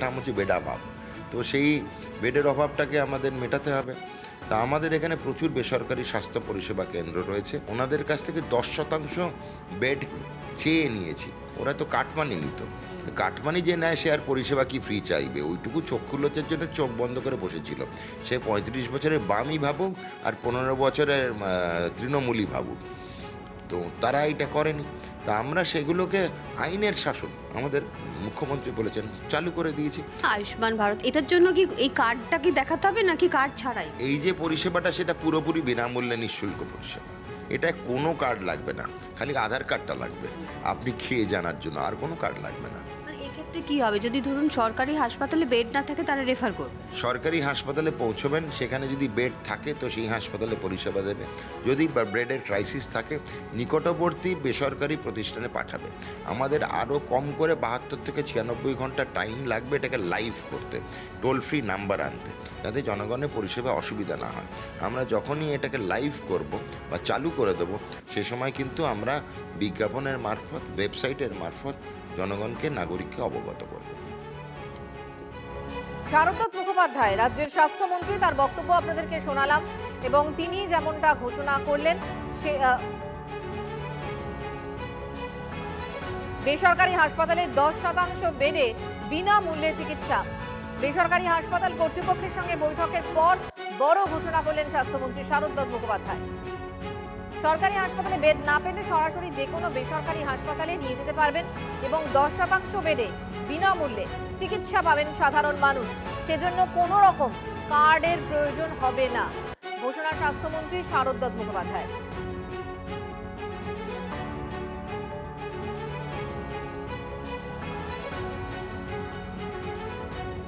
কাঠামো হচ্ছে বেড অভাব। তো সেই বেডের অভাবটাকে আমাদের মেটাতে হবে। তা আমাদের এখানে প্রচুর বেসরকারি স্বাস্থ্য পরিষেবা কেন্দ্র রয়েছে, ওনাদের কাছ থেকে 10% বেড চেয়ে নিয়েছি। ওরা তো কাটমানি নিত, কাটমানি যে নেয় সে আর পরিষেবা কি ফ্রি চাইবে? ওইটুকু চক্ষুলতার জন্য চোখ বন্ধ করে বসেছিল। সে 35 বছরের বামই ভাবুক আর 15 বছরের তৃণমূলই ভাবুক, তো তারা এটা করেনি। তা আমরা সেগুলোকে আইনের শাসন আমাদের মুখ্যমন্ত্রী বলেছেন চালু করে দিয়েছি। আয়ুষ্মান ভারত, এটার জন্য কি এই কার্ডটা কি দেখাতে হবে নাকি কার্ড ছাড়াই? এই যে পরিষেবাটা সেটা পুরোপুরি বিনামূল্যে নিঃশুল্ক পরিষেবা। এটা কোনো কার্ড লাগবে না, খালি আধার কার্ডটা লাগবে আপনি খেয়ে জানার জন্য, আর কোনো কার্ড লাগবে না। মানে এক্ষেত্রে কি হবে যদি ধরুন সরকারি হাসপাতালে বেড না থাকে, তারা রেফার করবে? সরকারি হাসপাতালে পৌঁছবেন, সেখানে যদি বেড থাকে তো সেই হাসপাতালে পরিষেবা দেবে। যদি বেডের ক্রাইসিস থাকে নিকটবর্তী বেসরকারি প্রতিষ্ঠানে পাঠাবে। আমাদের আরও কম করে 72 থেকে 96 ঘন্টা টাইম লাগবে এটাকে লাইভ করতে, টোল ফ্রি নাম্বার আনতে, যাতে জনগণের পরিষেবা অসুবিধা না হয়। আমরা যখনই এটাকে লাইভ করব বা চালু করে দেবো, সে সময় কিন্তু আমরা বিজ্ঞাপনের মারফত, ওয়েবসাইটের মারফত জনগণকে, নাগরিককে অবগত করব। শারদত্ত মুখোপাধ্যায় রাজ্যের স্বাস্থ্যমন্ত্রী, তার বক্তব্য আপনাদেরকে শোনালাম এবং তিনি যেমনটা ঘোষণা করলেন সে বেসরকারি হাসপাতালে 10% বেডে বিনামূল্যে চিকিৎসা। বেসরকারি হাসপাতাল কর্তৃপক্ষের সঙ্গে বৈঠকের পর বড় ঘোষণা করলেন স্বাস্থ্যমন্ত্রী শারদত্ত মুখোপাধ্যায়। সরকারি হাসপাতালে বেড না পেলে সরাসরি যে কোনো বেসরকারি হাসপাতালে নিয়ে যেতে পারবেন এবং 10% বেডে বিনামূল্যে চিকিৎসা পাবেন সাধারণ মানুষ। সেজন্য কোনো রকম কার্ডের প্রয়োজন হবে না, ঘোষণা স্বাস্থ্যমন্ত্রী শারদত্ত মুখোপাধ্যায়।